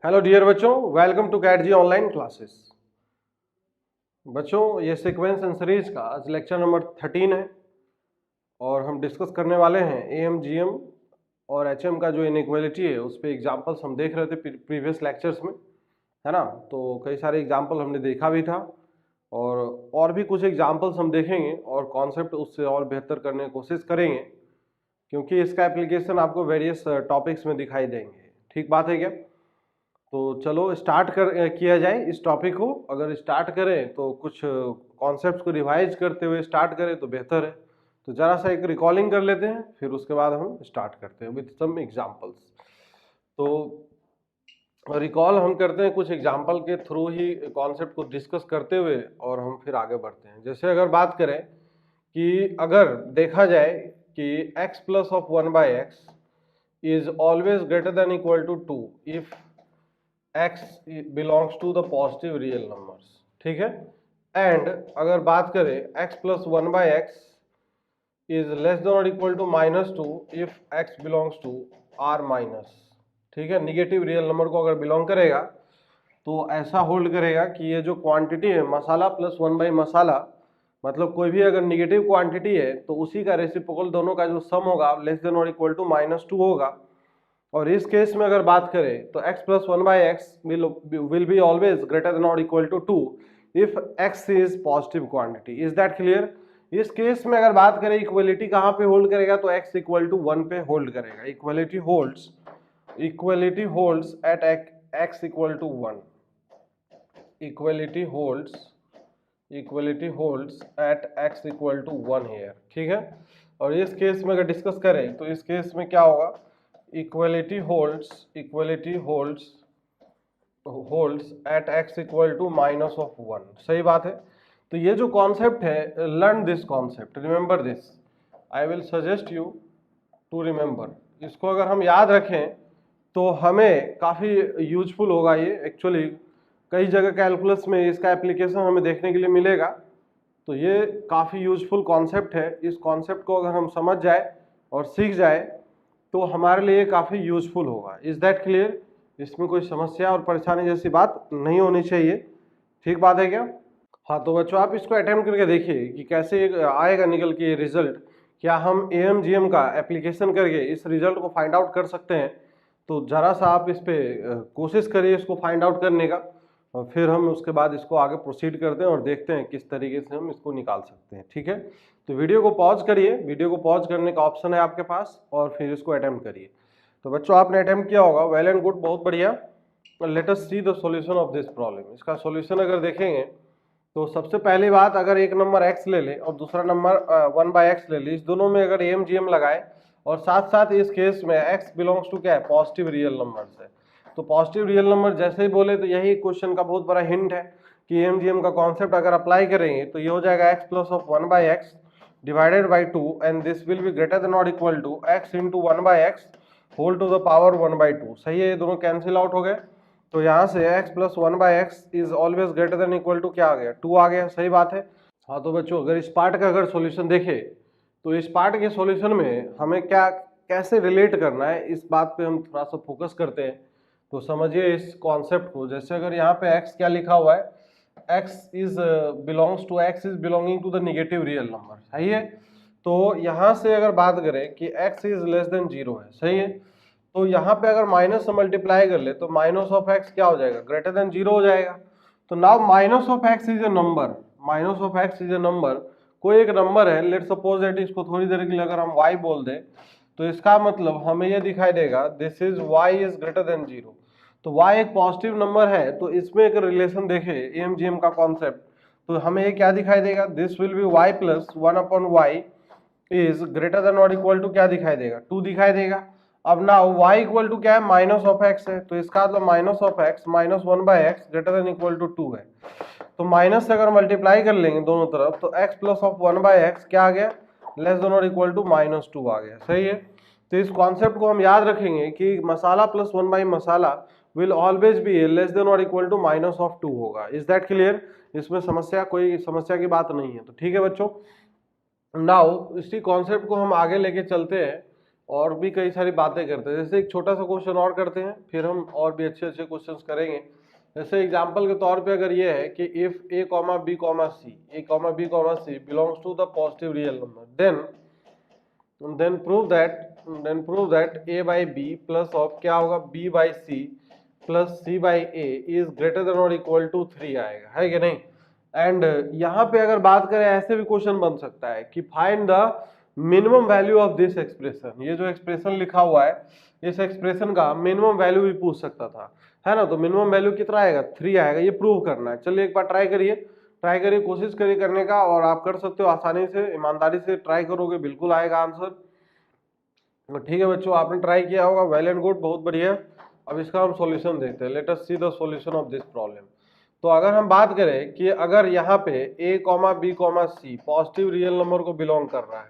Hello dear बच्चों, welcome to CAT G online classes. बच्चों, ये सीक्वेंस एंड सीरीज का आज लेक्चर नंबर 13 है और हम डिस्कस करने वाले हैं एएम जीएम और एचएम का जो इनइक्वालिटी है उस पर एग्जांपल्स हम देख रहे थे प्रीवियस लेक्चर्स में, है ना। तो कई सारे एग्जांपल हमने देखा भी था और भी कुछ एग्जांपल्स हम देखेंगे और कॉन्सेप्ट उससे और बेहतर करने की कोशिश करेंगे, क्योंकि इसका एप्लीकेशन आपको वेरियस टॉपिक्स में दिखाई देंगे। ठीक बात है क्या? तो चलो स्टार्ट किया जाए इस टॉपिक को। अगर स्टार्ट करें तो कुछ कॉन्सेप्ट्स को रिवाइज करते हुए स्टार्ट करें तो बेहतर है। तो ज़रा सा एक रिकॉलिंग कर लेते हैं, फिर उसके बाद हम स्टार्ट करते हैं विथ सम एग्जांपल्स। तो रिकॉल हम करते हैं कुछ एग्जांपल के थ्रू ही कॉन्सेप्ट को डिस्कस करते हुए और हम फिर आगे बढ़ते हैं। जैसे अगर बात करें कि अगर देखा जाए कि x plus of 1/x is always greater than equal to 2 if x belongs to the positive real numbers, ठीक है। एंड अगर बात करें x plus 1/x is less than और equal to -2 if x belongs to r minus, ठीक है। Negative real number को अगर बिलोंग करेगा तो ऐसा होल्ड करेगा कि ये जो क्वांटिटी है मसाला प्लस 1/मसाला, मतलब कोई भी अगर निगेटिव क्वांटिटी है तो उसी का रेसिप्रोकल दोनों का जो सम होगा लेस देन और इक्वल टू -2 होगा। और इस केस में अगर बात करें तो x plus 1/x will be always greater than और equal to 2 if x is positive quantity. Is that clear? इस केस में अगर बात करें इक्वलिटी कहाँ पे होल्ड करेगा तो x इक्वल टू 1 पे होल्ड करेगा। Equality holds at x equal to 1। Equality holds at x equal to 1 here, ठीक है। और इस केस में अगर डिस्कस करें तो इस केस में क्या होगा? Equality holds at x equal to -1। सही बात है। तो ये जो कॉन्सेप्ट है, learn this concept, remember this, I will suggest you to remember. इसको अगर हम याद रखें तो हमें काफ़ी यूजफुल होगा। ये एक्चुअली कई जगह कैलकुलस में इसका एप्लीकेशन हमें देखने के लिए मिलेगा। तो ये काफ़ी यूजफुल कॉन्सेप्ट है। इस कॉन्सेप्ट को अगर हम समझ जाए और सीख जाए तो हमारे लिए काफ़ी यूजफुल होगा। Is that clear? इसमें कोई समस्या और परेशानी जैसी बात नहीं होनी चाहिए। ठीक बात है क्या? हाँ, तो बच्चों आप इसको अटेम्प्ट करके देखिए कि कैसे आएगा निकल के रिजल्ट। क्या हम एएम जीएम का एप्लीकेशन करके इस रिजल्ट को फाइंड आउट कर सकते हैं? तो ज़रा सा आप इस पर कोशिश करिए इसको फाइंड आउट करने का, और फिर हम उसके बाद इसको आगे प्रोसीड करते हैं और देखते हैं किस तरीके से हम इसको निकाल सकते हैं। ठीक है, तो वीडियो को पॉज करिए। वीडियो को पॉज करने का ऑप्शन है आपके पास और फिर इसको अटेम्प्ट करिए। तो बच्चों आपने अटेम्प्ट किया होगा, वेल एंड गुड, बहुत बढ़िया। Let us see the solution of this problem. इसका सॉल्यूशन अगर देखेंगे तो सबसे पहली बात, अगर एक नंबर x ले ले और दूसरा नंबर 1/x ले ले, इस दोनों में अगर एम जीएम लगाए और साथ साथ इस केस में x बिलोंग्स टू क्या है? पॉजिटिव रियल नंबर्स है। तो पॉजिटिव रियल नंबर जैसे ही बोले तो यही क्वेश्चन का बहुत बड़ा हिंट है कि एम जीएम का कॉन्सेप्ट अगर अप्लाई करेंगे तो ये हो जाएगा x plus of 1/x divided by 2 and this will be greater than और equal to x into 1/x whole to the power 1/2। सही है, ये दोनों कैंसिल आउट हो गए। तो यहाँ से x plus 1/x is always greater than equal to क्या आ गया? 2 आ गया। सही बात है। हाँ, तो बच्चों अगर इस पार्ट का अगर सॉल्यूशन देखें तो इस पार्ट के सॉल्यूशन में हमें क्या कैसे रिलेट करना है, इस बात पे हम थोड़ा सा फोकस करते हैं। तो समझिए इस कॉन्सेप्ट को। जैसे अगर यहाँ पे x क्या लिखा हुआ है, x is belonging to the negative real number, सही है। तो यहाँ से अगर बात करें कि x इज लेस देन 0 है, सही है। तो यहाँ पे अगर माइनस से मल्टीप्लाई कर ले तो माइनस ऑफ x क्या हो जाएगा? ग्रेटर देन 0 हो जाएगा। तो now minus of x is a number, कोई एक नंबर है, लेट सपोज दैट इसको थोड़ी देर के लिए अगर हम y बोल दें तो इसका मतलब हमें ये दिखाई देगा this is y is greater then 0। तो y एक पॉजिटिव नंबर है, तो इसमें एक रिलेशन देखे एएमजीएम का कॉन्सेप्ट, तो हमें ये क्या दिखाई देगा? This will B y plus 1/y is greater than और इक्वल टू क्या दिखाई देगा? 2 दिखाई देगा। अब ना y इक्वल टू क्या है? माइनस ऑफ x है, तो इसका मतलब minus of x minus 1/x greater than equal to 2 है। तो माइनस से अगर मल्टीप्लाई कर लेंगे दोनों तरफ तो x प्लस ऑफ 1/x क्या आ गया? लेस देन और इक्वल टू -2 आ गया। सही है। तो इस कॉन्सेप्ट को हम याद रखेंगे कि मसाला प्लस 1/मसाला will always be less than और इक्वल टू -2 होगा। Is that clear? इसमें कोई समस्या की बात नहीं है। तो ठीक है बच्चों, नाउ इसी कॉन्सेप्ट को हम आगे लेके चलते हैं और भी कई सारी बातें करते हैं। जैसे एक छोटा सा क्वेश्चन और करते हैं, फिर हम और भी अच्छे अच्छे क्वेश्चंस करेंगे। जैसे एग्जांपल के तौर पे अगर ये है कि if a comma b comma c belongs to the positive real number, then prove that a by b plus of क्या होगा b by c plus c by a is greater than और इक्वल टू 3 आएगा, है कि नहीं। And यहाँ पे अगर बात करें, ऐसे भी क्वेश्चन बन सकता है कि find the minimum value of this expression. ये जो एक्सप्रेशन लिखा हुआ है, इस एक्सप्रेशन का मिनिमम वैल्यू भी पूछ सकता था, है ना। तो मिनिमम वैल्यू कितना आएगा, 3 आएगा। ये प्रूव करना है। चलिए एक बार ट्राई करिए, कोशिश करिए करने का, और आप कर सकते हो आसानी से, ईमानदारी से ट्राई करोगे बिल्कुल आएगा आंसर। तो ठीक है बच्चों, आपने ट्राई किया होगा, वेल एंड गुड, बहुत बढ़िया। अब इसका हम सॉल्यूशन देखते हैं। Let us see the solution of this problem. तो अगर हम बात करें कि अगर यहाँ पे a comma b comma c positive real number को बिलोंग कर रहा है,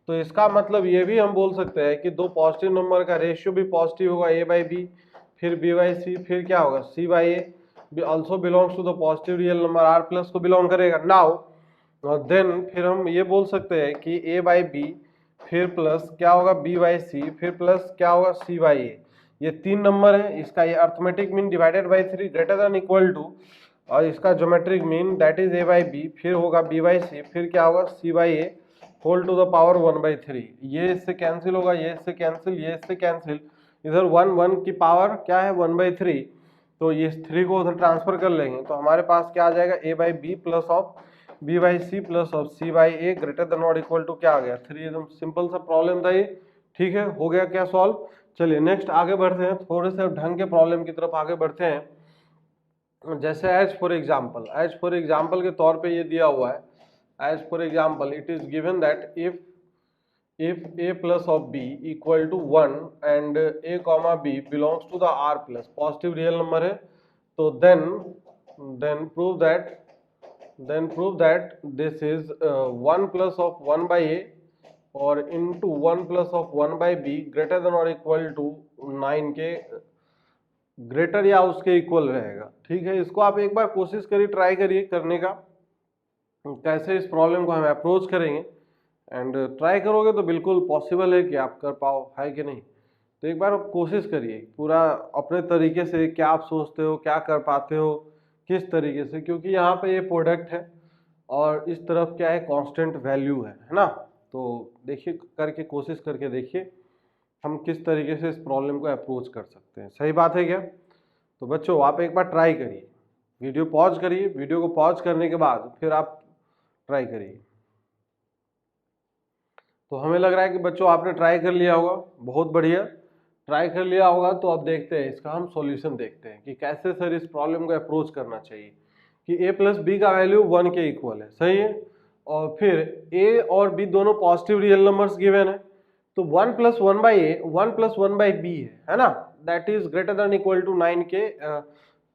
तो इसका मतलब ये भी हम बोल सकते हैं कि दो पॉजिटिव नंबर का रेशियो भी पॉजिटिव होगा, a बाई b, फिर b बाई c, फिर क्या होगा c by a also belongs to the positive real number r plus को बिलोंग करेगा। नाउ देन फिर हम ये बोल सकते हैं कि a बाई b फिर प्लस क्या होगा b बाई c, फिर प्लस क्या होगा c बाई a। ये 3 नंबर है, इसका ये arithmetic mean divided by 3 greater than equal to, और इसका geometric mean that is a by b, फिर होगा b बाई c, फिर क्या होगा c by a whole to the power 1/3। ये इससे कैंसिल होगा, ये इससे कैंसिल, ये इससे कैंसिल, इधर 1 की पावर क्या है 1/3, तो ये 3 को उधर ट्रांसफर कर लेंगे तो हमारे पास क्या आ जाएगा a by b plus of b by c plus of c by a greater than और इक्वल टू क्या आ गया 3। एकदम सिंपल सा प्रॉब्लम था ये, ठीक है, हो गया क्या सॉल्व। चलिए नेक्स्ट आगे बढ़ते हैं, थोड़े से ढंग के प्रॉब्लम की तरफ आगे बढ़ते हैं। जैसे एज फॉर एग्जाम्पल के तौर पे ये दिया हुआ है, as for example it is given that if a plus of b equal to 1 and a comma b belongs to the r plus positive real number है, तो then prove that this is 1 plus of 1 by a और into 1 plus of 1 by b greater than or equal to 9 के greater या उसके equal रहेगा। ठीक है, इसको आप एक बार कोशिश करिए, ट्राई करिए करने का, कैसे इस प्रॉब्लम को हम अप्रोच करेंगे। एंड ट्राई करोगे तो बिल्कुल पॉसिबल है कि आप कर पाओ, है कि नहीं। तो एक बार कोशिश करिए पूरा अपने तरीके से, क्या आप सोचते हो, क्या कर पाते हो, किस तरीके से, क्योंकि यहाँ पे ये प्रोडक्ट है और इस तरफ क्या है कांस्टेंट वैल्यू है ना। तो देखिए, करके कोशिश करके देखिए हम किस तरीके से इस प्रॉब्लम को अप्रोच कर सकते हैं। सही बात है क्या। तो बच्चों आप एक बार ट्राई करिए, वीडियो पॉज करिए, वीडियो को पॉज करने के बाद फिर आप ट्राई करिए। तो हमें लग रहा है कि बच्चों आपने ट्राई कर लिया होगा, बहुत बढ़िया, ट्राई कर लिया होगा। तो अब देखते हैं इसका हम सॉल्यूशन देखते हैं कि कैसे सर इस प्रॉब्लम को अप्रोच करना चाहिए कि a प्लस बी का वैल्यू 1 के इक्वल है, सही है, और फिर a और b दोनों पॉजिटिव रियल नंबर्स गिवन है, तो 1 plus 1 by a 1 plus 1 by b है ना, that is greater than equal to 9 के,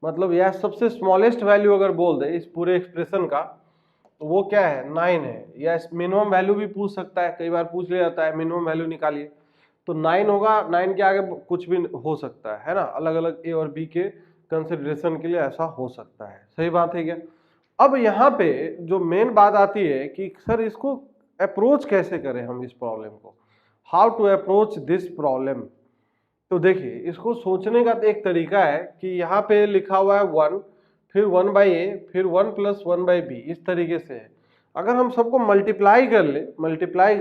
मतलब यह सबसे स्मॉलेस्ट वैल्यू अगर बोल दे इस पूरे एक्सप्रेशन का तो वो क्या है 9 है। या मिनिमम वैल्यू भी पूछ सकता है, कई बार पूछ लिया जाता है मिनिमम वैल्यू निकालिए, तो 9 होगा, 9 के आगे कुछ भी हो सकता है ना, अलग अलग ए और बी के कंसिडरेशन के लिए ऐसा हो सकता है। सही बात है क्या। अब यहाँ पे जो मेन बात आती है कि सर इसको अप्रोच कैसे करें हम इस प्रॉब्लम को, how to approach this problem. तो देखिए इसको सोचने का एक तरीका है कि यहाँ पे लिखा हुआ है 1, फिर 1 बाई ए, फिर 1 प्लस 1 बाई बी, इस तरीके से है। अगर हम सबको मल्टीप्लाई कर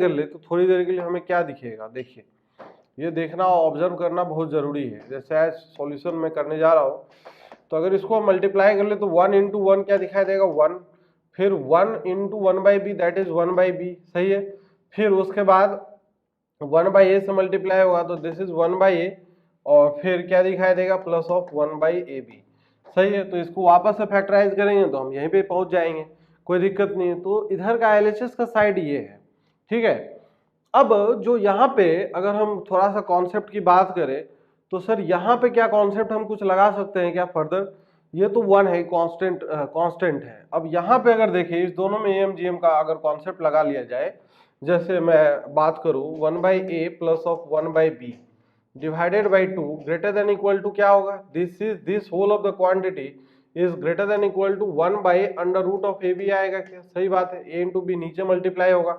ले तो थोड़ी देर के लिए हमें क्या दिखेगा, देखिए ये देखना और ऑब्जर्व करना बहुत जरूरी है। जैसे आज सॉल्यूशन में करने जा रहा हूँ, तो अगर इसको हम मल्टीप्लाई कर ले तो 1 इंटू 1 क्या दिखाई देगा 1, फिर 1 into 1 by B that is 1 by B, सही है, फिर उसके बाद 1 बाई ए से मल्टीप्लाई होगा तो दिस इज 1 बाई ए, और फिर क्या दिखाई देगा plus of 1 by A B, सही है। तो इसको वापस से फैक्टराइज करेंगे तो हम यहीं पे पहुंच जाएंगे, कोई दिक्कत नहीं है। तो इधर का एलएचएस का साइड ये है, ठीक है। अब जो यहाँ पे अगर हम थोड़ा सा कॉन्सेप्ट की बात करें तो सर यहाँ पे क्या कॉन्सेप्ट हम कुछ लगा सकते हैं क्या फर्दर, ये तो 1 है, कांस्टेंट है। अब यहाँ पे अगर देखिए इस दोनों में एम जी एम का अगर कॉन्सेप्ट लगा लिया जाए, जैसे मैं बात करूँ 1 by A plus of 1 by B divided by 2 greater than equal to क्या होगा, this whole of the quantity is greater than equal to 1 by under root of A B आएगा क्या, सही बात है। ए इंटू बी नीचे multiply होगा,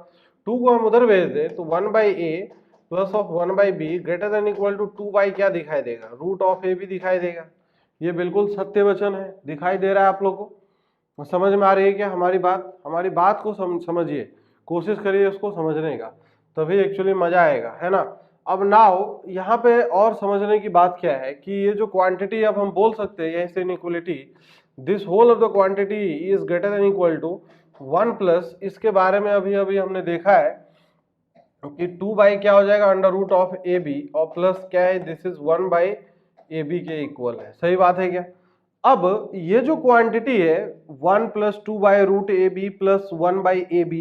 2 को हम उधर भेज दें तो 1 by A plus of 1/b greater than equal to 2 क्या दिखाई देगा, रूट ऑफ ए बी दिखाई देगा। ये बिल्कुल सत्य वचन है, दिखाई दे रहा है आप लोगों को, समझ में आ रही है क्या हमारी बात को समझिए, कोशिश करिए उसको समझने का, तभी एक्चुअली मजा आएगा, है ना। अब नाउ यहाँ पे और समझने की बात क्या है कि ये जो क्वांटिटी अब हम बोल सकते हैं यही से inequality, this whole of the quantity is greater than equal to 1 plus, इसके बारे में अभी अभी हमने देखा है कि 2 क्या हो जाएगा under root of A B, और प्लस क्या है दिस इज 1/ab के इक्वल है। सही बात है क्या। अब ये जो क्वांटिटी है 1 प्लस 2/√ab प्लस 1/ab,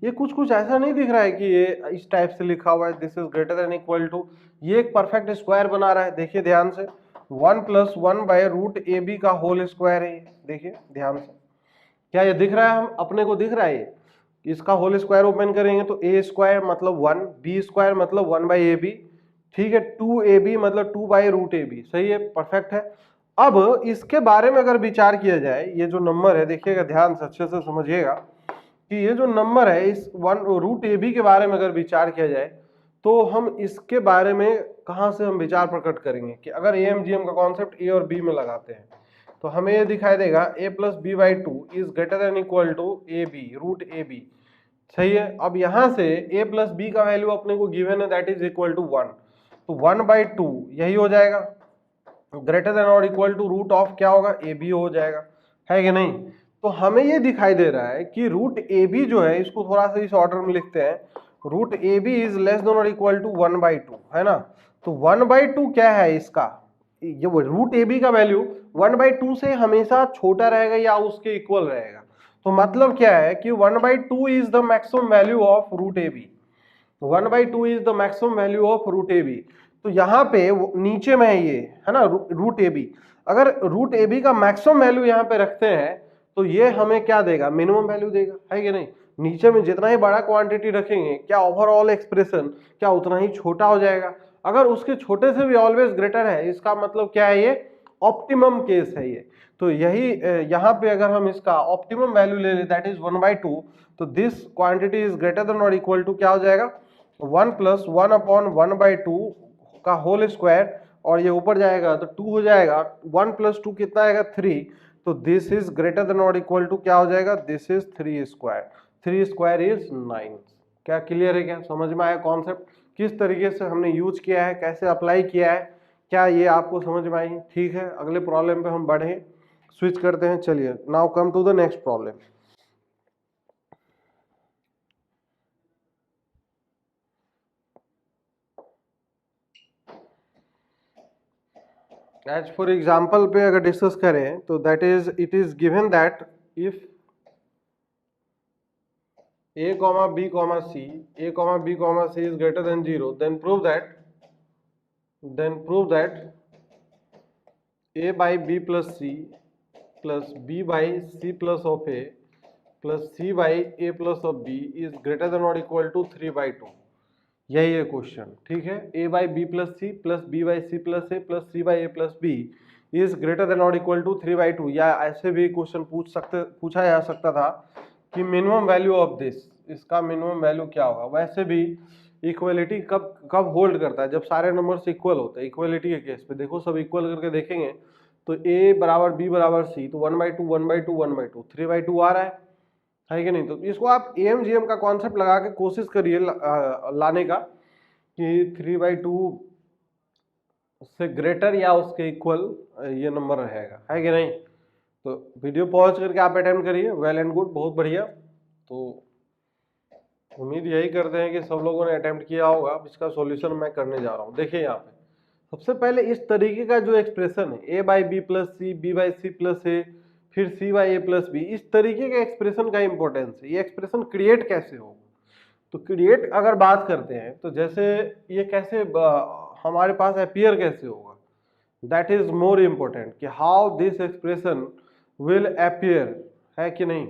ये कुछ ऐसा नहीं दिख रहा है कि ये इस टाइप से लिखा हुआ है this is greater than equal to, ये एक परफेक्ट स्क्वायर बना रहा है। देखिए ध्यान से, 1 प्लस 1/√ab का होल स्क्वायर है, देखिए ध्यान से, क्या ये दिख रहा है, हम अपने को दिख रहा है ये, इसका होल स्क्वायर ओपन करेंगे तो a स्क्वायर मतलब 1, b स्क्वायर मतलब 1/ab, ठीक है, 2ab मतलब 2/√ab, सही है, परफेक्ट है। अब इसके बारे में अगर विचार किया जाए, ये जो नंबर है देखिएगा ध्यान से, अच्छे से समझिएगा कि ये जो नंबर है इस 1√ab के बारे में अगर विचार किया जाए तो हम इसके बारे में कहाँ से हम विचार प्रकट करेंगे कि अगर AMGM का कॉन्सेप्ट a और b में लगाते हैं तो हमें ये दिखाई देगा a plus b/2 is greater than equal to √ab, सही है। अब यहाँ से a प्लस b का वैल्यू अपने को गिवन है दैट इज इक्वल टू 1, तो 1/2 यही हो जाएगा, ग्रेटर देन और इक्वल टू रूट ऑफ क्या होगा ab हो जाएगा, है कि नहीं। तो हमें ये दिखाई दे रहा है कि रूट ab जो है, इसको थोड़ा सा इस ऑर्डर में लिखते हैं, root ab is less than और इक्वल टू 1/2, है ना। तो 1/2 क्या है इसका, ये रूट ab का वैल्यू 1/2 से हमेशा छोटा रहेगा या उसके इक्वल रहेगा, तो मतलब क्या है कि 1/2 is the maximum value of root ab, 1/2 is the maximum value of root ab। तो यहाँ पे नीचे में ये है ना रूट ab, अगर रूट ab का मैक्सिमम वैल्यू यहाँ पे रखते हैं तो ये हमें क्या देगा, मिनिमम वैल्यू देगा, है कि नहीं। नीचे में जितना ही बड़ा क्वांटिटी रखेंगे क्या ओवरऑल एक्सप्रेशन क्या उतना ही छोटा हो जाएगा, अगर उसके छोटे से भी ऑलवेज ग्रेटर है, इसका मतलब क्या है, ये ऑप्टिमम केस है ये। तो यही यहाँ पे अगर हम इसका ऑप्टिमम वैल्यू ले लें दैट इज 1/2, तो this quantity is greater than और इक्वल टू क्या हो जाएगा 1 प्लस 1/1/2 का होल स्क्वायर, और ये ऊपर जाएगा तो 2 हो जाएगा, 1 प्लस 2 कितना आएगा 3, तो दिस इज ग्रेटर देन और इक्वल टू क्या हो जाएगा this is 3 square, 3 square is 9। क्या क्लियर है, क्या समझ में आया कॉन्सेप्ट, किस तरीके से हमने यूज किया है, कैसे अप्लाई किया है, क्या ये आपको समझ में आई। ठीक है, अगले प्रॉब्लम पे हम बढ़े, स्विच करते हैं। चलिए now come to the next problem. As for example पे अगर डिस्कस करें तो that is it is given that if a, b, c, a, b, c is greater than 0, then prove that a by b plus c plus b by c plus of a plus c by a plus of b is greater than or equal to 3/2। यही है question, ठीक है। a by b plus c plus b by c plus a plus c by a plus b is greater than or equal to 3/2, या ऐसे भी question पूछा जा सकता था कि मिनिमम वैल्यू ऑफ दिस, इसका मिनिमम वैल्यू क्या होगा। वैसे भी इक्वलिटी कब होल्ड करता है, जब सारे नंबर्स इक्वल होते हैं। इक्वलिटी के केस पे देखो, सब इक्वल करके देखेंगे तो a बराबर b बराबर c, तो 1/2 1/2 1/2 3/2 आ रहा है कि नहीं। तो इसको आप AMGM का कॉन्सेप्ट लगा के कोशिश करिए लाने का कि 3/2 से ग्रेटर या उसके इक्वल ये नंबर रहेगा, है कि नहीं। तो वीडियो पॉज करके आप अटेम्प्ट करिए, वेल एंड गुड, बहुत बढ़िया। तो उम्मीद यही करते हैं कि सब लोगों ने अटेम्प्ट किया होगा। इसका सॉल्यूशन मैं करने जा रहा हूँ। देखिए यहाँ पे सबसे पहले इस तरीके का जो एक्सप्रेशन है a by b plus c, b by c plus a, फिर c by a plus b, इस तरीके के एक्सप्रेशन का इंपॉर्टेंस है। ये एक्सप्रेशन क्रिएट कैसे होगा, तो क्रिएट अगर बात करते हैं तो जैसे ये कैसे हमारे पास अपीयर कैसे होगा, दैट इज मोर इम्पोर्टेंट कि how this expression will appear, है कि नहीं।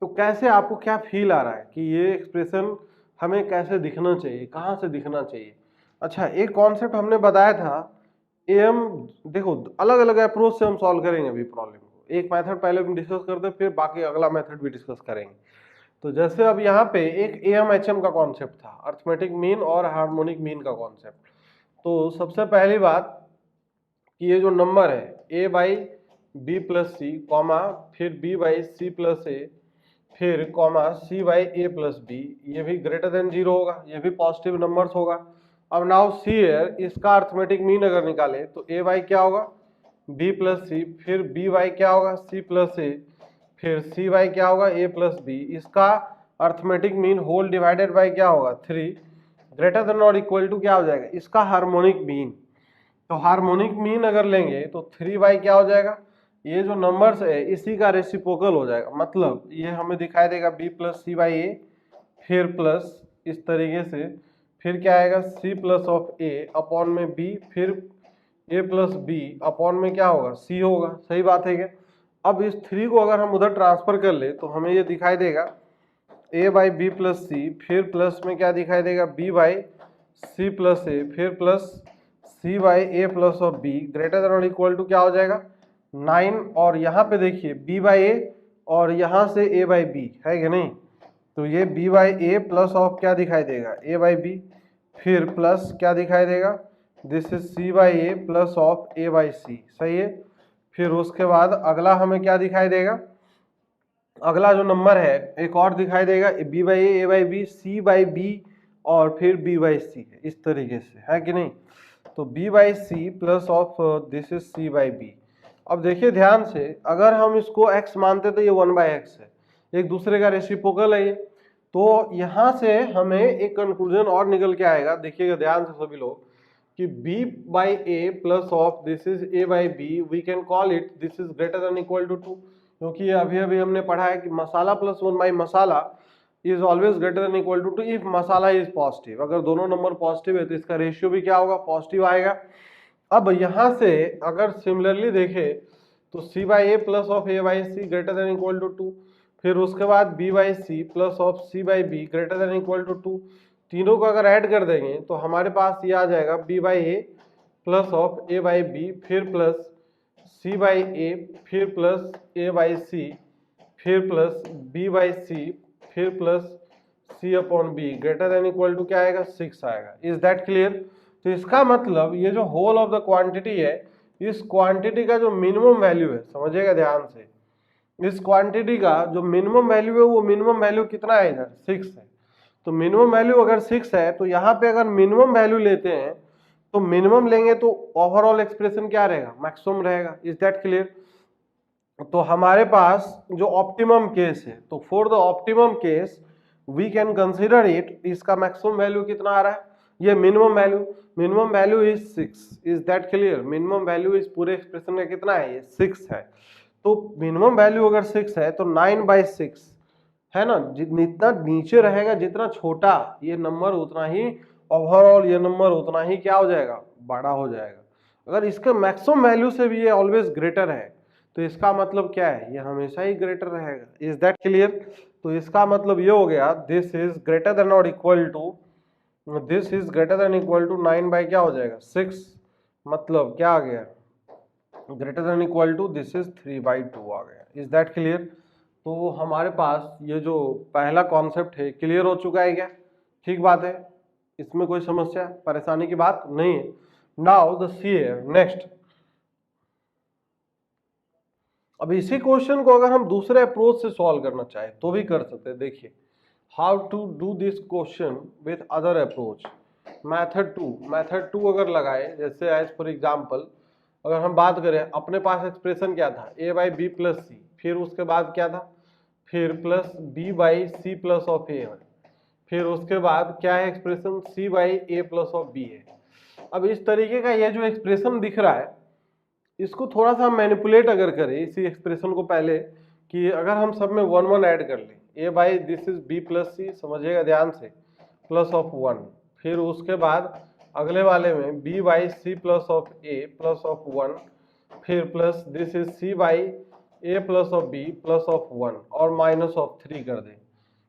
तो कैसे आपको क्या फील आ रहा है कि ये एक्सप्रेशन हमें कैसे दिखना चाहिए, कहाँ से दिखना चाहिए। अच्छा, एक कॉन्सेप्ट हमने बताया था एम, देखो अलग अलग अप्रोच से हम सॉल्व करेंगे अभी प्रॉब्लम को। एक मेथड पहले हम डिस्कस करते हैं, फिर बाकी अगला मेथड भी डिस्कस करेंगे। तो जैसे अब यहाँ पे एक AMHM का कॉन्सेप्ट था, अर्थमेटिक मीन और हार्मोनिक मीन का कॉन्सेप्ट। तो सबसे पहली बात कि ये जो नंबर है a by B plus C comma फिर b by C plus A फिर comma c by A plus B, ये भी ग्रेटर देन 0 होगा, ये भी पॉजिटिव नंबर्स होगा। अब नाउ सी हियर, इसका अर्थमेटिक मीन अगर निकाले तो a बाई क्या होगा b प्लस सी, फिर b बाई क्या होगा c प्लस ए, फिर c बाई क्या होगा a प्लस बी। इसका arithmetic mean whole divided by क्या होगा 3, ग्रेटर देन और इक्वल टू क्या हो जाएगा इसका हार्मोनिक मीन। तो हार्मोनिक मीन अगर लेंगे तो 3 बाई क्या हो जाएगा, ये जो नंबर्स है इसी का रेसिप्रोकल हो जाएगा, मतलब ये हमें दिखाई देगा b plus C by A, फिर प्लस इस तरीके से, फिर क्या आएगा c plus of a upon में b, फिर a प्लस बी अपॉन में क्या होगा c होगा। सही बात है क्या? अब इस 3 को अगर हम उधर ट्रांसफर कर ले तो हमें ये दिखाई देगा a by B plus C, फिर प्लस में क्या दिखाई देगा b by C plus A, फिर plus c by A plus of B, greater than और इक्वल टू क्या हो जाएगा 9। और यहाँ पे देखिए b बाई ए और यहाँ से a बाई बी है कि नहीं, तो ये b by A plus of क्या दिखाई देगा a बाई बी, फिर प्लस क्या दिखाई देगा this is c by A plus of a by C. सही है। फिर उसके बाद अगला हमें क्या दिखाई देगा, अगला जो नंबर है एक और दिखाई देगा b by A by B c by B और फिर b बाई सी, इस तरीके से है कि नहीं। तो b by C plus of this is c by B. अब देखिए ध्यान से, अगर हम इसको x मानते तो ये 1 बाई एक्स है, एक दूसरे का रेसिप्रोकल है ये। तो यहाँ से हमें एक कंक्लूजन और निकल के आएगा, देखिएगा ध्यान से सभी लोग, कि b by A plus of this is a by B, we can call it this is greater than equal to 2, क्योंकि ये अभी अभी हमने पढ़ा है कि मसाला प्लस 1 बाई मसाला is always greater than equal to 2 if मसाला इज पॉजिटिव। अगर दोनों नंबर पॉजिटिव है तो इसका रेशियो भी क्या होगा पॉजिटिव आएगा। अब यहाँ से अगर सिमिलरली देखें तो c by A plus of a by C greater than equal to 2, फिर उसके बाद b by C plus of c by B greater than equal to 2, तीनों को अगर ऐड कर देंगे तो हमारे पास ये आ जाएगा b by A plus of a by B, फिर प्लस c बाई ए, फिर प्लस a बाई सी, फिर प्लस b बाई सी, फिर plus c upon B greater than equal to क्या आएगा 6 आएगा। Is that clear? तो इसका मतलब ये जो होल ऑफ द क्वांटिटी है, इस क्वांटिटी का जो मिनिमम वैल्यू है, समझिएगा ध्यान से, इस क्वांटिटी का जो मिनिमम वैल्यू है वो मिनिमम वैल्यू कितना है इधर 6 है। तो मिनिमम वैल्यू अगर 6 है तो यहाँ पे अगर मिनिमम वैल्यू लेते हैं तो मिनिमम लेंगे तो ओवरऑल एक्सप्रेशन क्या रहेगा मैक्सिमम रहेगा। Is that clear? तो हमारे पास जो ऑप्टिमम केस है, तो for the optimum case we can consider it, इसका मैक्सिमम वैल्यू कितना आ रहा है, ये minimum value is 6। Is that clear? Minimum value इस पूरे एक्सप्रेशन का कितना है, ये 6 है। तो मिनिमम वैल्यू अगर 6 है तो 9 बाई 6 है ना, जितना नीचे रहेगा, जितना छोटा ये नंबर उतना ही ओवरऑल ये नंबर उतना ही क्या हो जाएगा, बड़ा हो जाएगा। अगर इसका मैक्सिमम वैल्यू से भी ये ऑलवेज ग्रेटर है तो इसका मतलब क्या है, ये हमेशा ही ग्रेटर रहेगा। Is that clear? तो इसका मतलब ये हो गया दिस इज ग्रेटर देन और equal to, this is greater than equal to 9 by क्या हो जाएगा 6, मतलब क्या आ गया greater than equal to this is 3 by 2 आ गया। Is that clear? तो हमारे पास ये जो पहला कॉन्सेप्ट है क्लियर हो चुका है क्या? ठीक बात है, इसमें कोई समस्या परेशानी की बात नहीं है। Now the see next. अब इसी क्वेश्चन को अगर हम दूसरे अप्रोच से सॉल्व करना चाहें तो भी कर सकते हैं। देखिए how to do this question with other approach. Method two अगर लगाए, जैसे एज फॉर एग्जांपल अगर हम बात करें, अपने पास एक्सप्रेशन क्या था a by B plus C, फिर उसके बाद क्या था, फिर plus b by C plus of a, फिर उसके बाद क्या है expression c by A plus of b है। अब इस तरीके का ये जो एक्सप्रेशन दिख रहा है, इसको थोड़ा सा मैनिपुलेट अगर करें इसी एक्सप्रेशन को पहले, कि अगर हम सब में 1 1 ऐड कर लें, a by this is b plus C, समझिएगा ध्यान से, प्लस ऑफ 1, फिर उसके बाद अगले वाले में b by C plus of a plus of 1, फिर plus this is c by A plus of b plus of 1 और माइनस ऑफ 3 कर दें,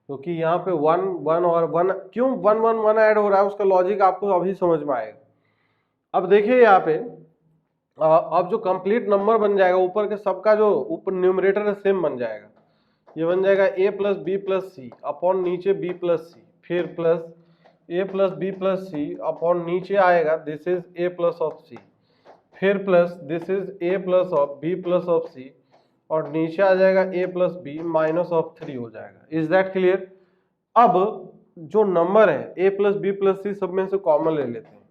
क्योंकि यहाँ पे 1 1 और 1, क्यों 1 1 1 ऐड हो रहा है उसका लॉजिक आपको अभी समझ में आएगा। अब देखिए यहाँ पे अब जो कंप्लीट नंबर बन जाएगा, ऊपर के सबका जो ऊपर न्यूमरेटर है सेम बन जाएगा, ये बन जाएगा a plus B plus C upon नीचे b प्लस सी, फिर plus a plus B plus C upon नीचे आएगा this is a plus of C, फिर plus this is a plus of b plus of C और नीचे आ जाएगा a plus B minus of 3 हो जाएगा। Is that clear? अब जो नंबर है a plus B plus C सब में से कॉमन ले लेते हैं,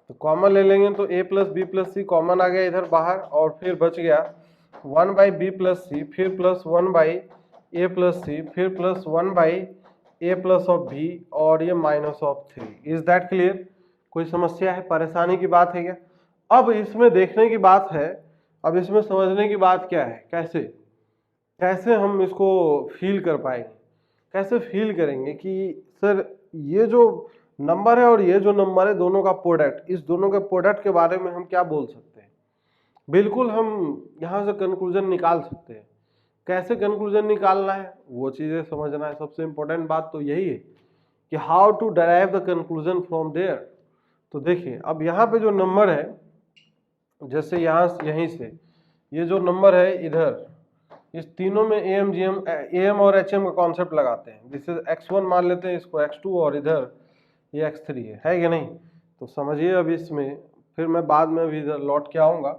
तो कॉमन ले लेंगे तो a plus B plus C common आ गया इधर बाहर और फिर बच गया 1 बाई बी प्लस सी, फिर plus 1 by A plus C, फिर plus 1 by A plus of B और ये minus of 3। Is that clear? कोई समस्या है, परेशानी की बात है क्या? अब इसमें देखने की बात है, अब इसमें समझने की बात क्या है, कैसे कैसे हम इसको फील कर पाएंगे, कैसे फील करेंगे कि सर ये जो नंबर है और ये जो नंबर है दोनों का प्रोडक्ट, इस दोनों के प्रोडक्ट के बारे में हम क्या बोल सकते हैं। बिल्कुल हम यहाँ से कंक्लूजन निकाल सकते हैं। कैसे कंक्लूजन निकालना है वो चीज़ें समझना है। सबसे इम्पोर्टेंट बात तो यही है कि how to derive the conclusion from there. तो देखिए अब यहाँ पे जो नंबर है, जैसे यहाँ यहीं से ये जो नंबर है इधर, इस तीनों में एम और एच एम का कॉन्सेप्ट लगाते हैं। दिस इज x1 मान लेते हैं, इसको x2 और इधर ये x3 है कि नहीं? तो समझिए अब इसमें फिर मैं बाद में भी इधर लौट के आऊँगा।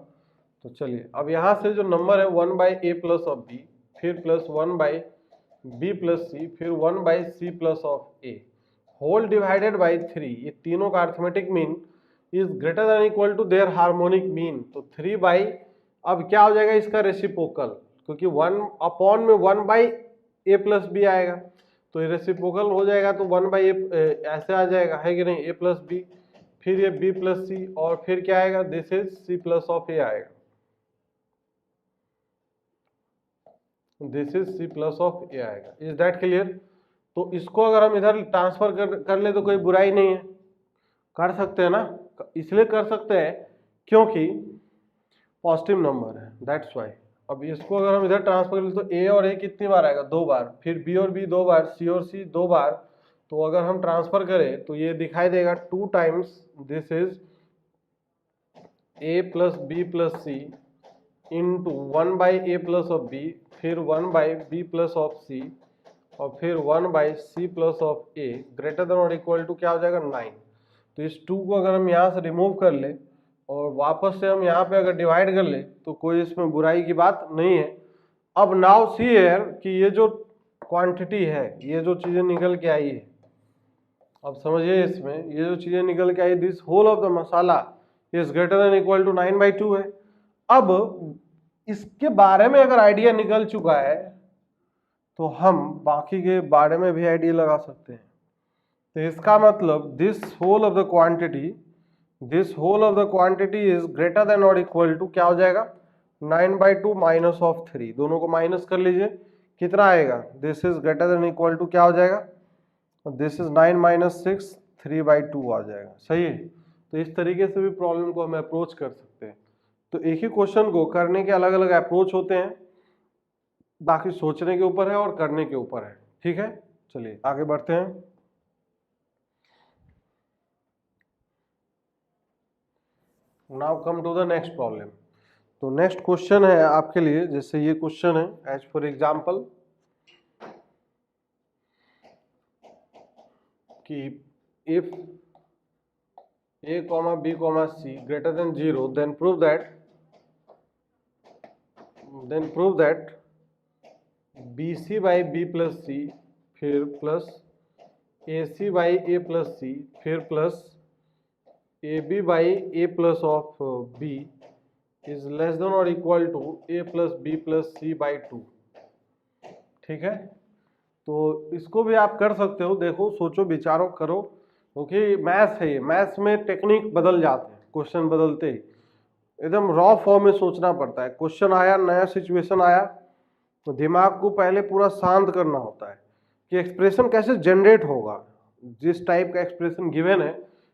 तो चलिए अब यहाँ से जो नंबर है 1 by A plus of B, फिर plus 1 by B plus C, फिर 1 by C plus of A whole divided by 3, ये तीनों का arithmetic mean is greater than equal to their harmonic mean. तो 3 बाई, अब क्या हो जाएगा इसका रेसिप्रोकल, क्योंकि 1 अपॉन में 1 बाई ए प्लस बी आएगा तो ये रेसिप्रोकल हो जाएगा, तो 1 बाई ए ऐसे आ जाएगा, है कि नहीं, ए प्लस बी, फिर ये बी प्लस सी और फिर क्या आएगा, this is C plus of A आएगा, this is C plus of A आएगा। Is that clear? तो इसको अगर हम इधर ट्रांसफर कर ले तो कोई बुराई नहीं है, कर सकते हैं ना, इसलिए कर सकते हैं क्योंकि पॉजिटिव नंबर है, दैट्स वाई। अब इसको अगर हम इधर ट्रांसफर करें तो ए और ए कितनी बार आएगा, 2 बार, फिर बी और बी 2 बार, सी और सी 2 बार। तो अगर हम ट्रांसफर करें तो ये दिखाई देगा 2 times this is A plus B plus C into 1 by A plus of B, फिर 1 by B plus of C और फिर 1 by C plus of A greater than और इक्वल टू क्या हो जाएगा 9। तो इस 2 को अगर हम यहाँ से रिमूव कर ले और वापस से हम यहाँ पे अगर डिवाइड कर ले तो कोई इसमें बुराई की बात नहीं है। अब नाउ सी हियर कि ये जो क्वांटिटी है, ये जो चीज़ें निकल के आई है, अब समझिए इसमें ये जो चीज़ें निकल के आई, दिस होल ऑफ द मसाला is greater than equal to 9/2 है। अब इसके बारे में अगर आइडिया निकल चुका है तो हम बाकी के बारे में भी आइडिया लगा सकते हैं। तो इसका मतलब this whole of the quantity is greater than और इक्वल टू क्या हो जाएगा 9/2 माइनस ऑफ 3, दोनों को माइनस कर लीजिए, कितना आएगा, this is greater than equal to क्या हो जाएगा, दिस इज 9 माइनस 6 3/2 आ जाएगा। सही है? तो इस तरीके से भी प्रॉब्लम को हम अप्रोच कर सकते हैं। तो एक ही क्वेश्चन को करने के अलग अलग अप्रोच होते हैं, बाकी सोचने के ऊपर है और करने के ऊपर है। ठीक है, चलिए आगे बढ़ते हैं। Now come to the next problem. तो नेक्स्ट क्वेश्चन है आपके लिए, जैसे ये क्वेश्चन है एज फॉर एग्जाम्पल कि if a, b, c greater than 0 then prove that bc by b plus c फिर plus ac by a plus c फिर plus ab by a plus of b is less than or equal to a plus b plus c by 2। ठीक है, तो इसको भी आप कर सकते हो। देखो, सोचो, विचारो, करो, क्योंकि मैथ्स है ये, मैथ्स में टेक्निक बदल जाते हैं, क्वेश्चन बदलते ही एकदम रॉ फॉर्म में सोचना पड़ता है। क्वेश्चन आया, नया सिचुएशन आया तो दिमाग को पहले पूरा शांत करना होता है कि एक्सप्रेशन कैसे जनरेट होगा, जिस टाइप का एक्सप्रेशन गिवन है,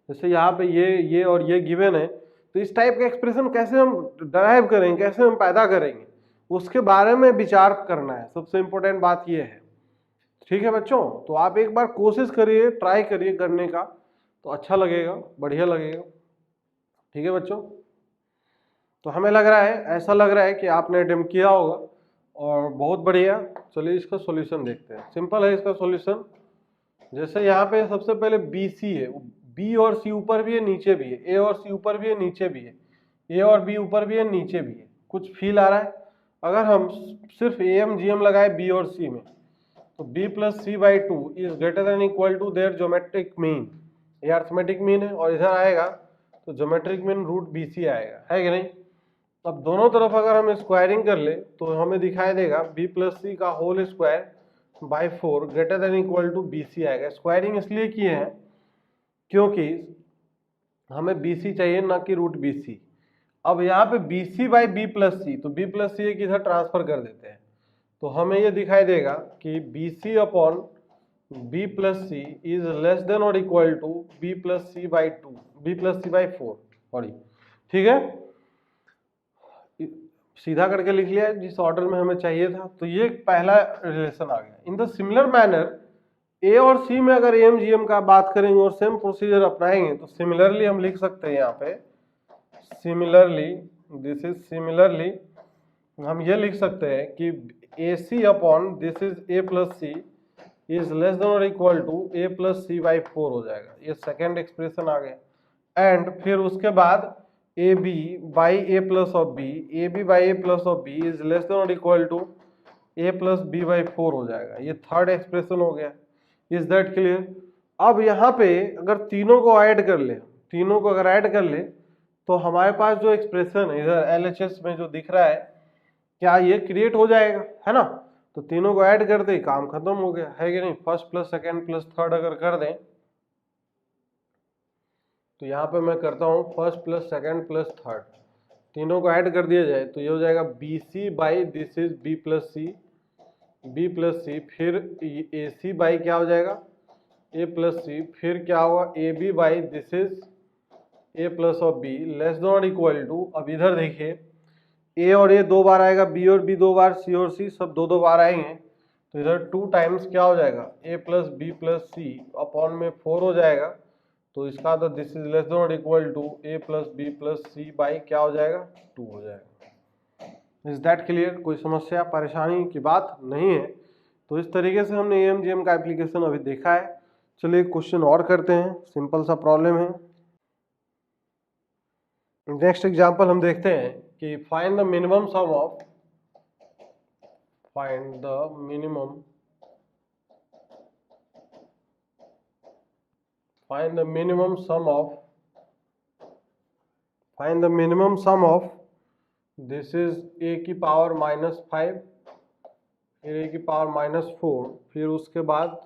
जैसे यहाँ पे ये और ये गिवन है, तो इस टाइप का एक्सप्रेशन कैसे हम डराइव करेंगे, कैसे हम पैदा करेंगे, उसके बारे में विचार करना है। सबसे इम्पोर्टेंट बात ये है। ठीक है बच्चों, तो आप एक बार कोशिश करिए, ट्राई करिए करने का, तो अच्छा लगेगा, बढ़िया लगेगा। ठीक है बच्चों, तो हमें लग रहा है, ऐसा लग रहा है कि आपने अटेम्प्ट किया होगा और बहुत बढ़िया। चलिए इसका सॉल्यूशन देखते हैं। सिंपल है इसका सॉल्यूशन। जैसे यहाँ पे सबसे पहले बी सी है, बी और सी ऊपर भी है नीचे भी है, ए और सी ऊपर भी है नीचे भी है, ए और बी ऊपर भी है नीचे भी है, कुछ फील आ रहा है। अगर हम सिर्फ ए एम जी एम लगाए बी और सी में, तो b plus C by two is greater than equal to their geometric mean. ये अर्थमेटिक मीन है और इधर आएगा तो geometric mean root B C आएगा, है कि नहीं। अब दोनों तरफ अगर हम स्क्वायरिंग कर ले तो हमें दिखाई देगा b प्लस सी का whole square by 4 greater than equal to B C आएगा। स्क्वायरिंग इसलिए किए हैं क्योंकि हमें बी सी चाहिए ना कि रूट बी सी। अब यहाँ पे B C by B plus C, तो बी प्लस सी एक इधर ट्रांसफर कर देते हैं, तो हमें ये दिखाई देगा कि B C upon B plus C is less than और equal to B plus C by two, B plus C by 4। Sorry, ठीक है, सीधा करके लिख लिया जिस ऑर्डर में हमें चाहिए था। तो ये पहला रिलेशन आ गया। इन द सिमिलर मैनर ए और सी में अगर एम जी एम का बात करेंगे और सेम प्रोसीजर अपनाएंगे तो सिमिलरली हम लिख सकते हैं यहाँ पे, सिमिलरली, दिस इज सिमिलरली हम ये लिख सकते हैं कि A C upon this is A plus C is less than और equal to A plus C by 4 हो जाएगा। ये सेकेंड एक्सप्रेशन आ गया। एंड फिर उसके बाद A B by A plus of B, A B by A plus of B is less than और equal to A plus B by 4 हो जाएगा। ये थर्ड एक्सप्रेशन हो गया। Is that clear. अब यहाँ पे अगर तीनों को ऐड कर ले, तीनों को अगर ऐड कर ले तो हमारे पास जो एक्सप्रेशन है इधर LHS में जो दिख रहा है, क्या ये क्रिएट हो जाएगा, है ना। तो तीनों को ऐड कर दे, काम खत्म हो गया, है कि नहीं। First plus second plus third अगर कर दें तो यहाँ पे मैं करता हूँ first plus second plus third, तीनों को ऐड कर दिया जाए तो ये हो जाएगा B C by this is B plus C, B plus C, फिर ए सी बाई क्या हो जाएगा ए प्लस सी, फिर क्या होगा A B by this is A plus of B less not equal to. अब इधर देखिए ए और ए 2 बार आएगा, बी और बी 2 बार, सी और सी सब 2 बार आएंगे, तो इधर 2 टाइम्स क्या हो जाएगा A plus B plus C upon में 4 हो जाएगा। तो इसका तो this is less not equal to A plus B plus C by क्या हो जाएगा 2 हो जाएगा। Is that clear. कोई समस्या परेशानी की बात नहीं है। तो इस तरीके से हमने AMGM का एप्लीकेशन अभी देखा है। चलिए क्वेश्चन और करते हैं, सिंपल सा प्रॉब्लम है। नेक्स्ट एग्जांपल हम देखते हैं कि find the minimum some of, find the minimum, find the minimum sum of, find the minimum sum of this is a की पावर -5, फिर a की पावर -4, फिर उसके बाद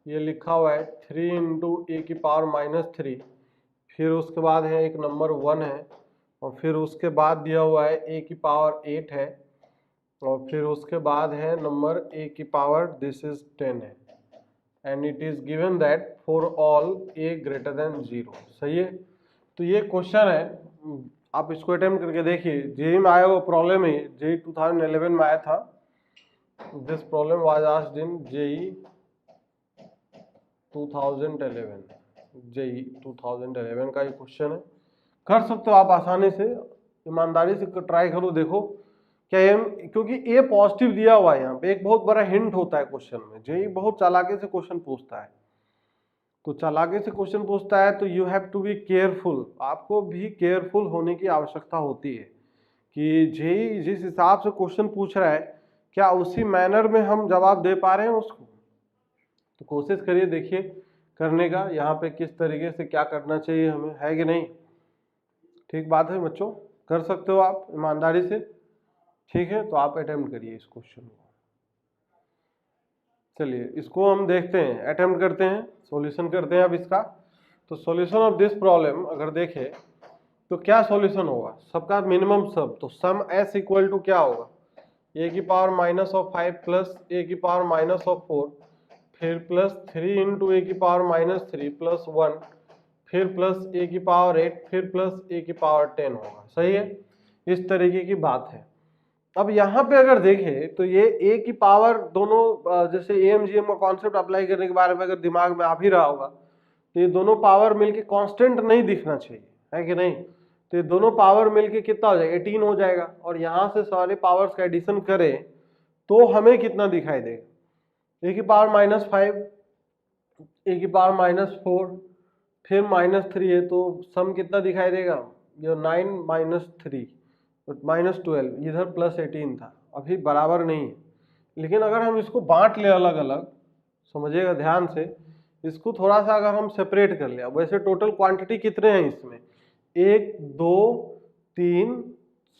ये लिखा हुआ है 3 इंटू ए की पावर -3, फिर उसके बाद है एक नंबर 1 है, और फिर उसके बाद दिया हुआ है a की पावर 8 है, और फिर उसके बाद है नंबर a की पावर दिस इज 10 है, and it is given that for all a greater than 0। सही है। तो ये क्वेश्चन है, आप इसको अटेम्प्ट करके देखिए। जेई में आया हुआ प्रॉब्लम है, जेई 2011 में आया था। This problem was asked in JEE 2011, JEE 2011 का ये क्वेश्चन है। कर सकते हो आप आसानी से, ईमानदारी से ट्राई करो, देखो क्या ये, क्योंकि ए पॉजिटिव दिया हुआ है यहाँ पे, एक बहुत बड़ा हिंट होता है क्वेश्चन में। जेई बहुत चालाकी से क्वेश्चन पूछता है, तो चालाकी से क्वेश्चन पूछता है तो you have to be careful, आपको भी केयरफुल होने की आवश्यकता होती है कि जेई जिस हिसाब से क्वेश्चन पूछ रहा है क्या उसी मैनर में हम जवाब दे पा रहे हैं उसको। तो कोशिश करिए, देखिए करने का, यहाँ पे किस तरीके से क्या करना चाहिए हमें, है कि नहीं। ठीक बात है बच्चों, कर सकते हो आप ईमानदारी से। ठीक है, तो आप अटेम्प्ट करिए इस क्वेश्चन को। चलिए इसको हम देखते हैं, अटेम्प्ट करते हैं, सॉल्यूशन करते हैं अब इसका। तो सॉल्यूशन ऑफ दिस प्रॉब्लम अगर देखें तो क्या सॉल्यूशन होगा, सबका मिनिमम सब, तो सम एस इक्वल टू क्या होगा ए की पावर -5 प्लस ए की पावर -4, फिर प्लस 3 इंटू ए की पावर -3 प्लस 1, फिर प्लस ए की पावर 8, फिर प्लस ए की पावर 10 होगा। सही है, इस तरीके की बात है। अब यहाँ पे अगर देखें तो ये ए की पावर दोनों, जैसे AMGM का कॉन्सेप्ट अप्लाई करने के बारे में अगर दिमाग में आ भी रहा होगा, तो ये दोनों पावर मिलके कांस्टेंट नहीं दिखना चाहिए, है कि नहीं। तो ये दोनों पावर मिलके कितना हो जाएगा 18 हो जाएगा, और यहाँ से सारे पावर्स का एडिशन करें तो हमें कितना दिखाई देगा, ए की पावर -5, ए की पावर -4, फिर -3 है, तो सम कितना दिखाई देगा, ये 9 -3 -12, इधर +18 था, अभी बराबर नहीं है। लेकिन अगर हम इसको बांट ले अलग अलग, समझिएगा ध्यान से, इसको थोड़ा सा अगर हम सेपरेट कर लिया, वैसे टोटल क्वांटिटी कितने हैं इसमें, 1 2 3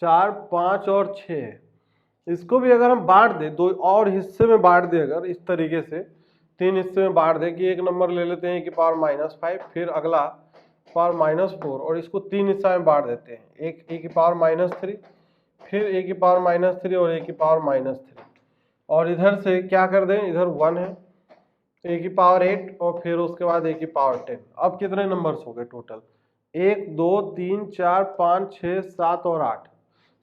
4 5 और 6 है। इसको भी अगर हम बांट दें, दो और हिस्से में बांट दें, अगर इस तरीके से 3 हिस्से में बांट दें कि एक नंबर ले लेते हैं कि पावर -5, फिर अगला पावर -4, और इसको 3 हिस्सा में बांट देते हैं, एक ए की पावर -3, फिर ए की पावर -3 और ए की पावर -3, और इधर से क्या कर दें, इधर 1 है, ए की पावर 8 और फिर उसके बाद ए की पावर 10। अब कितने नंबर्स हो गए टोटल, 1 2 3 4 5 6 7 और 8।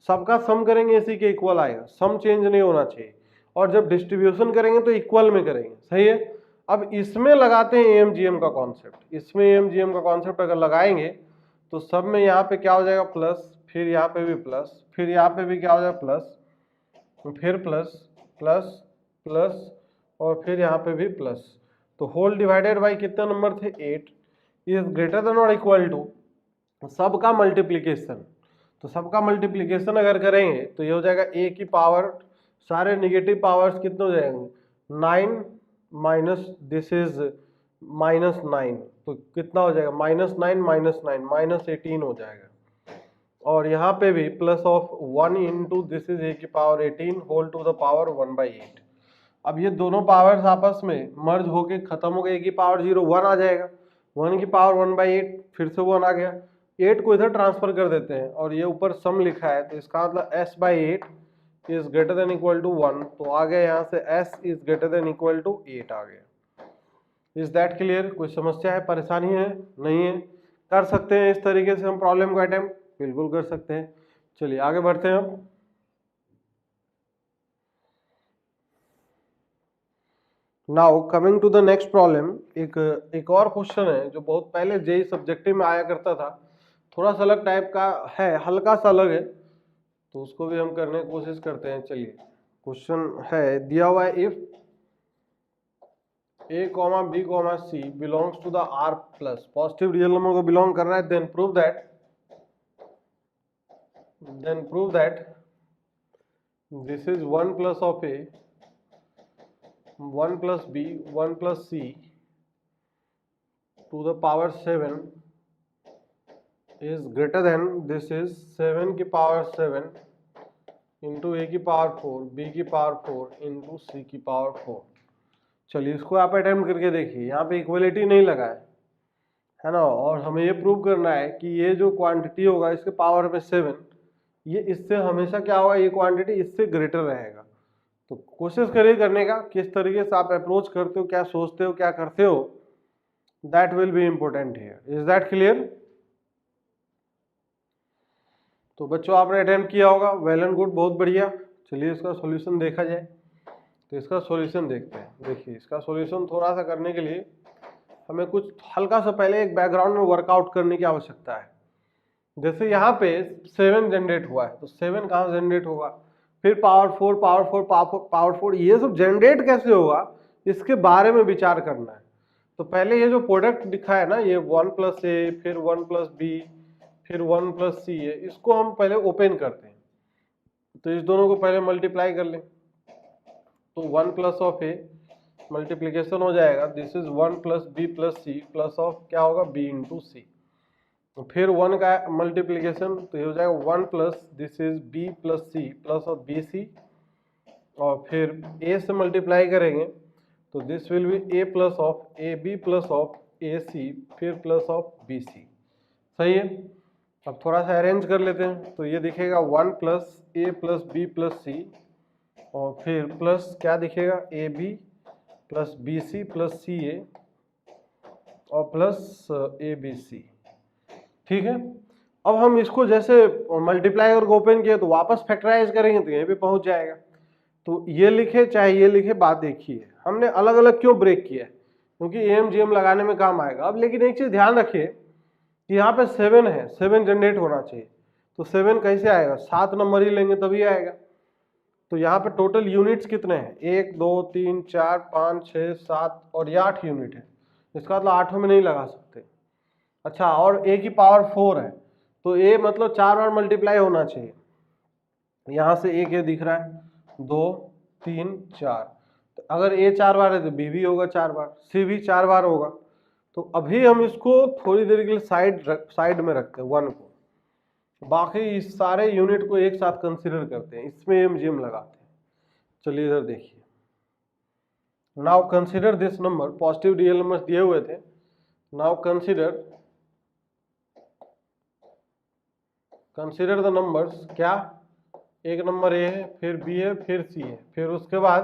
सबका सम करेंगे इसी के इक्वल आएगा, सम चेंज नहीं होना चाहिए, और जब डिस्ट्रीब्यूशन करेंगे तो इक्वल में करेंगे, सही है। अब इसमें लगाते हैं एएमजीएम का कॉन्सेप्ट, इसमें एएमजीएम का कॉन्सेप्ट अगर लगाएंगे तो सब में यहाँ पे क्या हो जाएगा प्लस, फिर यहाँ पे भी प्लस, फिर यहाँ पे भी क्या हो जाएगा प्लस, फिर प्लस प्लस प्लस और फिर यहाँ पे भी प्लस। तो होल डिवाइडेड बाई कितने नंबर थे, 8 इज ग्रेटर देन और इक्वल टू सबका मल्टीप्लीकेशन। तो सबका मल्टीप्लीकेशन अगर करेंगे तो ये हो जाएगा ए की पावर, सारे निगेटिव पावर्स कितने हो जाएंगे, 9 माइनस दिस इज -9, तो कितना हो जाएगा -9 -9 -18 हो जाएगा। और यहाँ पे भी plus of 1 into this is A की power 18 whole to the power 1/8। अब ये दोनों पावर्स आपस में मर्ज होके खत्म हो गए, ए की पावर 0 1 आ जाएगा, 1 की पावर 1/8 फिर से 1 आ गया, 8 को इधर ट्रांसफर कर देते हैं, और ये ऊपर सम लिखा है तो इसका मतलब s/8 is greater than equal to 1, तो आ गया यहाँ से s is greater than equal to 8 आ गया। इज दैट क्लियर, कोई समस्या है, परेशानी है, नहीं है, कर सकते हैं इस तरीके से हम प्रॉब्लम को अटेम्प्ट, बिल्कुल कर सकते हैं। चलिए आगे बढ़ते हैं हम। Now coming to the next problem, एक और क्वेश्चन है जो बहुत पहले जेई सब्जेक्टिव में आया करता था, थोड़ा सा अलग टाइप का है, हल्का सा अलग है, तो उसको भी हम करने की कोशिश करते हैं। चलिए क्वेश्चन है दिया हुआ है, if a, b, c belongs to the r plus, positive real number को बिलोंग कर रहा है, then prove that this is 1 plus of a 1 plus b 1 plus c to the power 7 is greater than this is 7 की power 7 into A की power 4 B की power 4 into C की power 4। चलिए इसको आप अटेम्प्ट करके देखिए, यहाँ पे इक्वलिटी नहीं लगा है ना, और हमें ये प्रूव करना है कि ये जो क्वांटिटी होगा इसके पावर में 7, ये इससे हमेशा क्या होगा, ये क्वांटिटी इससे ग्रेटर रहेगा। तो कोशिश करिए करने का, किस तरीके से आप अप्रोच करते हो, क्या सोचते हो, क्या करते हो, that will be important here. Is that clear? तो बच्चों आपने अटेम्प्ट किया होगा, वेल एंड गुड, बहुत बढ़िया। चलिए इसका सॉल्यूशन देखा जाए, तो इसका सॉल्यूशन देखते हैं। देखिए इसका सॉल्यूशन थोड़ा सा करने के लिए हमें कुछ हल्का सा पहले एक बैकग्राउंड में वर्कआउट करने की आवश्यकता है। जैसे यहाँ पे 7 जनरेट हुआ है, तो 7 कहाँ जनरेट होगा, फिर पावर 4 पावर 4 पावर 4, ये सब जनरेट कैसे होगा इसके बारे में विचार करना है। तो पहले ये जो प्रोडक्ट दिखा है ना, ये 1 प्लस ए फिर 1 प्लस बी फिर 1 प्लस सी है, इसको हम पहले ओपन करते हैं। तो इस दोनों को पहले मल्टीप्लाई कर लें, तो 1 प्लस ऑफ ए मल्टीप्लीकेशन हो जाएगा, this is 1 plus B plus C plus of क्या होगा बी इंटू सी। फिर 1 का मल्टीप्लीकेशन, तो ये हो जाएगा 1 plus this is b plus C plus of B C, और फिर a से मल्टीप्लाई करेंगे तो this will be a plus of A B plus of A C फिर प्लस ऑफ बी सी। सही है। अब थोड़ा सा अरेंज कर लेते हैं, तो ये दिखेगा 1 plus A plus B plus C, और फिर प्लस क्या दिखेगा A B plus B C plus C A और प्लस ए बी सी। ठीक है। अब हम इसको जैसे मल्टीप्लाई और ओपन किए तो वापस फैक्टराइज करेंगे तो यहीं पे पहुंच जाएगा। तो ये लिखे चाहे ये लिखे, बात देखिए हमने अलग अलग क्यों ब्रेक किया है, क्योंकि एएमजीएम लगाने में काम आएगा। अब लेकिन एक चीज ध्यान रखिए कि यहाँ पे 7 है, 7 जनरेट होना चाहिए, तो 7 कैसे आएगा, 7 नंबर ही लेंगे तभी आएगा। तो यहाँ पे टोटल यूनिट्स कितने हैं, 1 2 3 4 5 6 7 और ये 8 यूनिट है, इसका मतलब 8 में नहीं लगा सकते। अच्छा, और a की पावर 4 है, तो a मतलब 4 बार मल्टीप्लाई होना चाहिए। यहाँ से a के दिख रहा है 2 3 4, तो अगर a 4 बार है तो b भी होगा 4 बार, c भी 4 बार होगा। तो अभी हम इसको थोड़ी देर के लिए साइड में रखते हैं 1 को, बाकी इस सारे यूनिट को एक साथ कंसीडर करते हैं, इसमें एमजीएम लगाते हैं। चलिए इधर देखिए, now consider this number, positive real numbers दिए हुए थे। नाउ कंसीडर द नंबर्स, क्या, एक नंबर ए है, फिर बी है, फिर सी है, फिर उसके बाद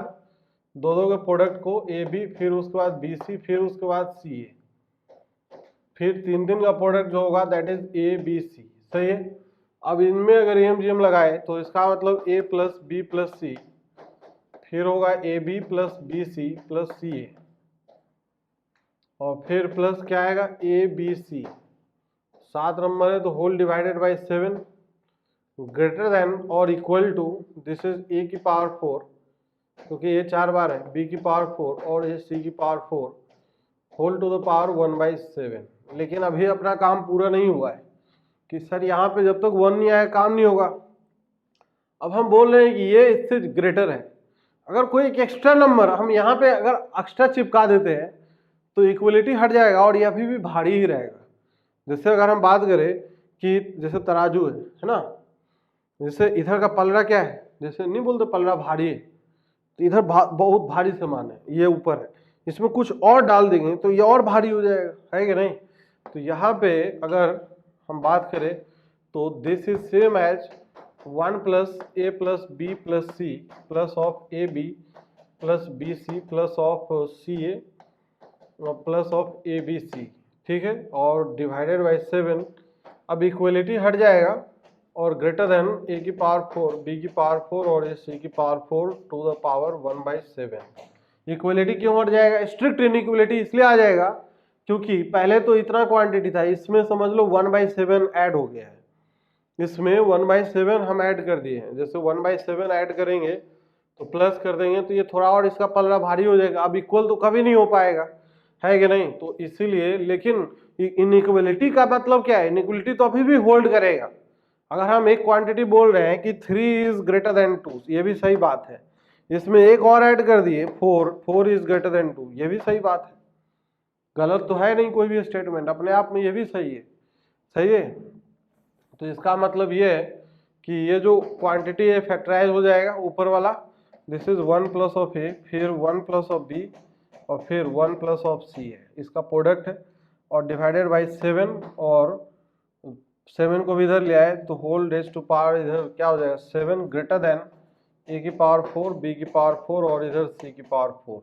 दो के प्रोडक्ट को ए बी, फिर उसके बाद बी सी, फिर उसके बाद सी ए, फिर तीन का प्रोडक्ट जो होगा that is A B C. सही है। अब इनमें अगर एमजीएम लगाए तो इसका मतलब A plus B plus C, फिर होगा A B plus B C plus C A, और फिर प्लस क्या आएगा ए बी सी, 7 नंबर है तो whole divided by 7 greater than और equal to, this is A की पावर 4 क्योंकि ये 4 बार है, बी की पावर 4 और ये सी की power 4 whole to the power 1/7। लेकिन अभी अपना काम पूरा नहीं हुआ है कि सर यहाँ पे जब तक 1 नहीं आया काम नहीं होगा। अब हम बोल रहे हैं कि ये इससे ग्रेटर है, अगर कोई एक एक्स्ट्रा नंबर हम यहाँ पे अगर एक्स्ट्रा चिपका देते हैं तो इक्वलिटी हट जाएगा और ये अभी भी भारी ही रहेगा। जैसे अगर हम बात करें कि जैसे तराजू है ना, जैसे इधर का पलड़ा क्या है, जैसे नहीं बोलते पलड़ा भारी है, तो इधर बहुत भारी सामान है, ये ऊपर है, इसमें कुछ और डाल देंगे तो ये और भारी हो जाएगा, है कि नहीं। तो यहाँ पे अगर हम बात करें तो this is same as 1 plus A plus B plus C plus of A B plus B C plus of C A plus of A B C, ठीक है, और डिवाइडेड बाई 7। अब इक्वलिटी हट जाएगा और ग्रेटर देन ए की power 4 B की power 4 और ए सी की power 4 to the power 1/7। Equality क्यों हट जाएगा, स्ट्रिक्ट इनइक्वलिटी इसलिए आ जाएगा क्योंकि पहले तो इतना क्वांटिटी था, इसमें समझ लो 1/7 ऐड हो गया है, इसमें 1/7 हम ऐड कर दिए हैं। जैसे 1/7 ऐड करेंगे तो प्लस कर देंगे तो ये थोड़ा और इसका पलड़ा भारी हो जाएगा, अब इक्वल तो कभी नहीं हो पाएगा, है कि नहीं। तो इसीलिए, लेकिन इनइक्वलिटी का मतलब क्या है, इनइक्वलिटी तो अभी भी होल्ड करेगा। अगर हम एक क्वांटिटी बोल रहे हैं कि 3 इज ग्रेटर देन 2, ये भी सही बात है, इसमें एक और ऐड कर दिए 4 इज ग्रेटर देन 2, ये भी सही बात है, गलत तो है नहीं कोई भी स्टेटमेंट, अपने आप में ये भी सही है, सही है। तो इसका मतलब ये है कि ये जो क्वांटिटी है फैक्टराइज हो जाएगा, ऊपर वाला दिस इज 1 प्लस ऑफ ए, फिर 1 प्लस ऑफ बी और फिर 1 प्लस ऑफ सी है, इसका प्रोडक्ट है, और डिवाइडेड बाई 7, और 7 को भी इधर ले आए तो होल रेज टू पावर इधर क्या हो जाएगा 7 ग्रेटर देन ए की पावर 4 बी की पावर 4 और इधर सी की पावर 4।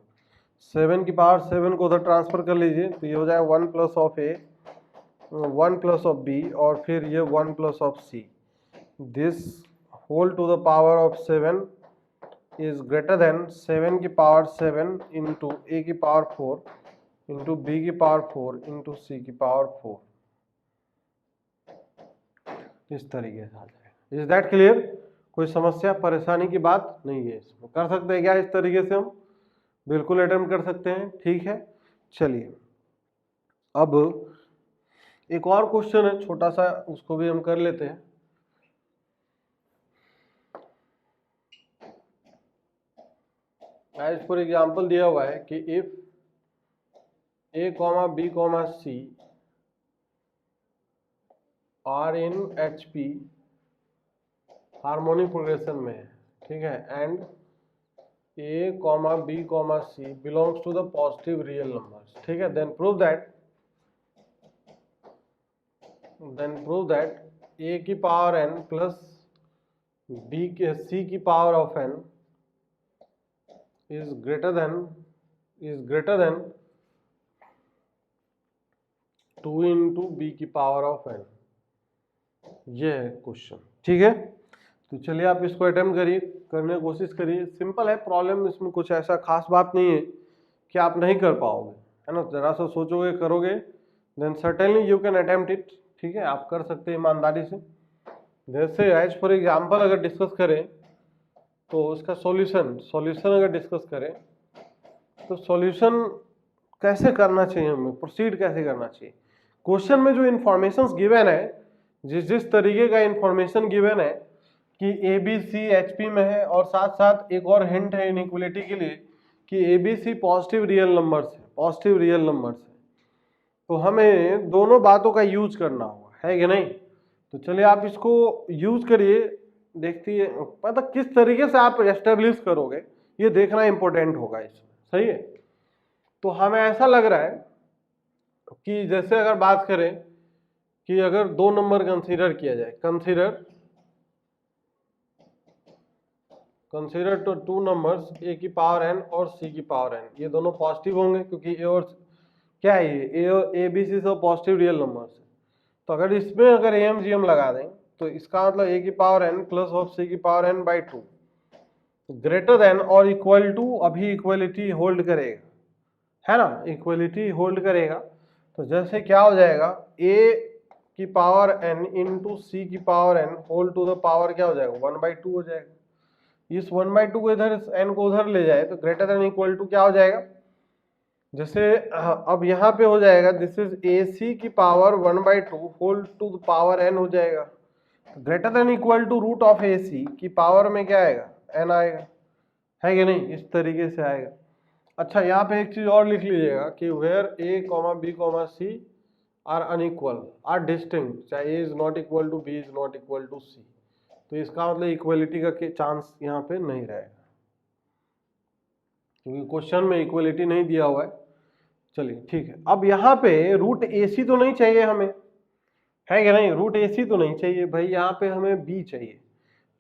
7 की पावर 7 को उधर ट्रांसफर कर लीजिए तो ये हो जाएगा 1 plus of A 1 plus of B और फिर ये 1 plus of C, this whole to the power of 7 is greater than 7 की पावर 7 इंटू ए की पावर 4 इंटू बी की पावर 4 इंटू सी की पावर 4, इस तरीके से आ जाएगा। इज दैट क्लियर, कोई समस्या परेशानी की बात नहीं है, इसमें कर सकते हैं क्या इस तरीके से, हम बिल्कुल अटेम्प्ट कर सकते हैं, ठीक है। चलिए अब एक और क्वेश्चन है छोटा सा, उसको भी हम कर लेते हैं। एज फॉर एग्जाम्पल दिया हुआ है कि if A comma B comma C are in H P harmonic progression में है, ठीक है, and A comma B comma C belongs to the positive real numbers, ठीक है, देन प्रूव दैट ए की पावर एन प्लस बी के C की power of N is greater than 2 into b की पावर ऑफ n, ये है question, ठीक है। तो चलिए आप इसको अटेम्प्ट करिए, करने की कोशिश करिए, सिंपल है प्रॉब्लम, इसमें कुछ ऐसा खास बात नहीं है कि आप नहीं कर पाओगे, है ना, जरा सा सोचोगे करोगे then certainly you can attempt it, ठीक है, आप कर सकते हैं ईमानदारी से। जैसे एज फॉर एग्जाम्पल अगर डिस्कस करें तो उसका सॉल्यूशन अगर डिस्कस करें तो सॉल्यूशन कैसे करना चाहिए, हमें प्रोसीड कैसे करना चाहिए। क्वेश्चन में जो इन्फॉर्मेशन गिवन है, जिस तरीके का इन्फॉर्मेशन गिवन है कि A B C H P में है, और साथ साथ एक और हिंट है इनइक्वलिटी के लिए कि A B C positive real numbers है, तो हमें दोनों बातों का यूज करना होगा, है कि नहीं। तो चलिए आप इसको यूज करिए, देखिए मतलब किस तरीके से आप एस्टेब्लिश करोगे, ये देखना इंपॉर्टेंट होगा इसमें, सही है। तो हमें ऐसा लग रहा है कि जैसे अगर बात करें कि अगर दो नंबर कंसीडर किया जाए, कंसीडर तो टू नंबर्स ए की पावर एन और सी की पावर एन, ये दोनों पॉजिटिव होंगे क्योंकि ए और क्या है, ये ए बी सी सब पॉजिटिव रियल नंबर्स है। तो अगर इसमें अगर एम जी एम लगा दें तो इसका मतलब ए की power N plus of C की power N by two greater than और इक्वल टू, अभी इक्वलिटी होल्ड करेगा, है ना, इक्वलिटी होल्ड करेगा। तो जैसे क्या हो जाएगा, ए की पावर एन इंटू सी की power N whole to the power क्या हो जाएगा, 1/2 हो जाएगा। इस 1/2 को इधर एन को उधर ले जाए तो ग्रेटर देन इक्वल टू क्या हो जाएगा, जैसे अब यहाँ पे हो जाएगा दिस इज ए सी की power 1/2 whole to the power N हो जाएगा। Greater than equal to root of A C की पावर में क्या आएगा, एन आएगा, है कि नहीं, इस तरीके से आएगा। अच्छा यहाँ पे एक चीज और लिख लीजिएगा कि where A comma B comma C are unequal are distinct, चाहे A is not equal to B is not equal to C, तो इसका मतलब इक्वलिटी का चांस यहाँ पे नहीं रहेगा क्योंकि क्वेश्चन में इक्वलिटी नहीं दिया हुआ है। चलिए ठीक है, अब यहाँ पे रूट ए सी तो नहीं चाहिए हमें, है कि नहीं, रूट ए सी तो नहीं चाहिए भाई, यहाँ पे हमें बी चाहिए।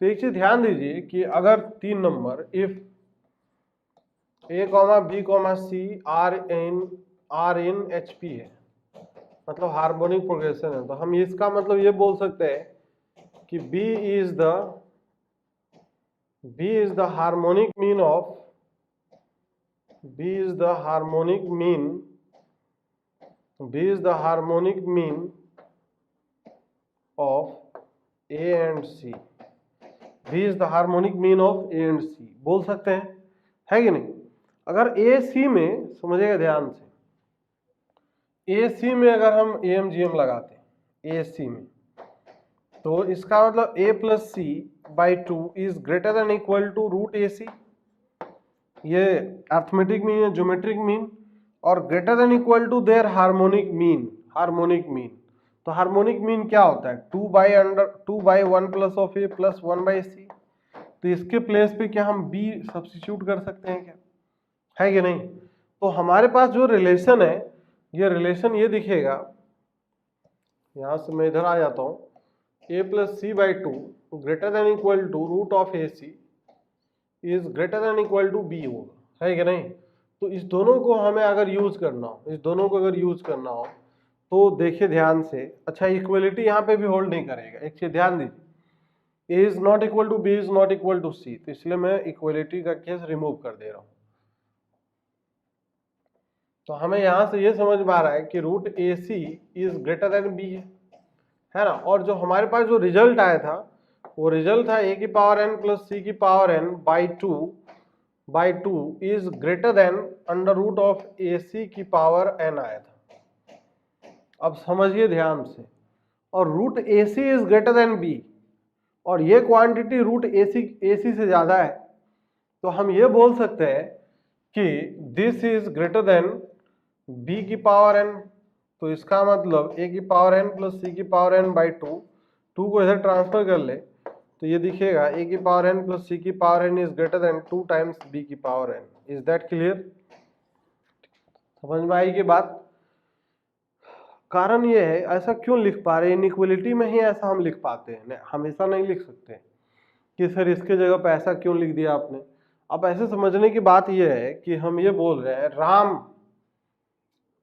तो एक चीज ध्यान दीजिए कि अगर तीन number if A comma B comma C are in H P है, मतलब हार्मोनिक प्रोग्रेशन है, तो हम इसका मतलब ये बोल सकते हैं कि B is the harmonic mean of B is the harmonic mean of A and C, B is the harmonic mean of A and C बोल सकते हैं, है कि नहीं। अगर ए सी में समझिएगा ध्यान से, ए सी में अगर हम ए एम जी एम लगाते हैं ए सी में, तो इसका मतलब a plus C by two is greater than equal to root A C, ये अर्थमेटिक मीन है, ज्योमेट्रिक मीन, और greater than equal to their harmonic mean. तो हार्मोनिक मीन क्या होता है, 2/1 plus of A plus 1/c। तो इसके place पे क्या हम b सब्स्टिट्यूट कर सकते हैं क्या, है कि नहीं। तो हमारे पास जो रिलेशन है, ये रिलेशन ये दिखेगा, यहां से मैं इधर आ जाता हूं, a plus C by two greater than equal to root of A C is greater than equal to B होगा, है कि नहीं। तो इस दोनों को हमें अगर यूज करना हो, तो देखिए ध्यान से, अच्छा इक्वलिटी यहाँ पे भी होल्ड नहीं करेगा, एक चीज ध्यान दीजिए, A is not equal to B is not equal to C, तो इसलिए मैं इक्वलिटी का केस रिमूव कर दे रहा हूं। तो हमें यहां से ये समझ में आ रहा है कि root A C is greater than B है ना। और जो हमारे पास जो रिजल्ट आया था, वो रिजल्ट था ए की पावर एन प्लस सी की power N by two is greater than under root of A C की पावर एन आया था। अब समझिए ध्यान से, और root A C is greater than B, और ये क्वांटिटी रूट ए सी से ज्यादा है, तो हम ये बोल सकते हैं कि this is greater than B की पावर एन। तो इसका मतलब ए की पावर एन प्लस सी की पावर एन बाई टू को इधर ट्रांसफर कर ले तो ये दिखेगा ए की पावर एन प्लस सी की power N is greater than 2 times B की power N. Is that clear, समझ में आई की बात। कारण ये है, ऐसा क्यों लिख पा रहे हैं, इनइक्वलिटी में ही ऐसा हम लिख पाते हैं, हमेशा नहीं लिख सकते कि सर इसके जगह पे ऐसा क्यों लिख दिया आपने। अब ऐसे समझने की बात यह है कि हम ये बोल रहे हैं राम,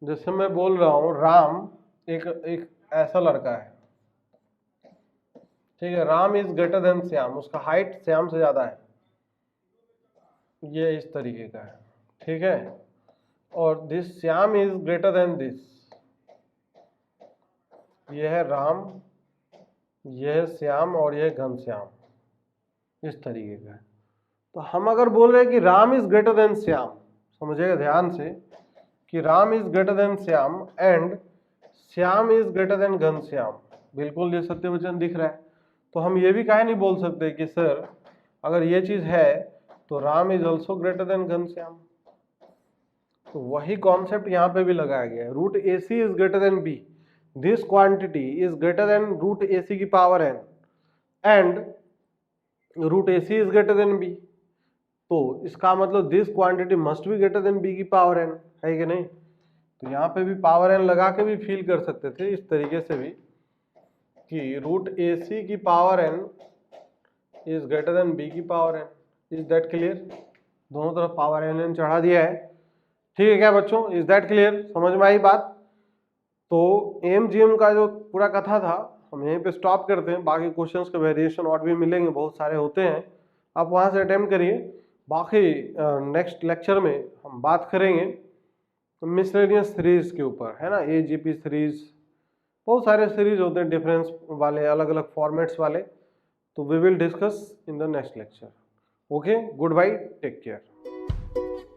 जैसे मैं बोल रहा हूं राम एक ऐसा लड़का है, ठीक है, Ram is greater then Shyam, उसका हाइट श्याम से ज्यादा है, ये इस तरीके का है, ठीक है, और this Shyam is greater then this, ये है राम, ये है श्याम और ये है घनश्याम, इस तरीके का है। तो हम अगर बोल रहे हैं कि Ram is greater then Shyam, समझिएगा ध्यान से कि Ram is greater then Shyam and Shyam is greater than Ghanshyam, बिल्कुल ये सत्य वचन दिख रहा है। तो हम ये भी काहे नहीं बोल सकते कि सर अगर ये चीज है तो Ram is also greater than Ghanshyam. तो वही कॉन्सेप्ट यहाँ पे भी लगाया गया है। Root A C is greater than B, this quantity is greater than root A C की power N and root A C is greater than B. तो इसका मतलब this quantity must be greater than B की power N, है कि नहीं। तो यहाँ पे भी पावर एन लगा के भी फील कर सकते थे इस तरीके से भी कि रूट ए सी की power N is greater than B की power N. Is that clear? दोनों तरफ पावर एन एन चढ़ा दिया है, ठीक है क्या बच्चों? Is that clear? समझ में आई बात? तो एमजीएम का जो पूरा कथा था हम यहीं पे स्टॉप करते हैं। बाकी क्वेश्चंस के वेरिएशन और भी मिलेंगे, बहुत सारे होते हैं, आप वहां से अटेम्प्ट करिए। बाकी नेक्स्ट लेक्चर में हम बात करेंगे मिसलेनियस सीरीज के ऊपर, है ना, एजीपी सीरीज, बहुत सारे सीरीज होते हैं डिफरेंस वाले, अलग अलग फॉर्मेट्स वाले। तो we will discuss in the next lecture. Okay, good bye, take care.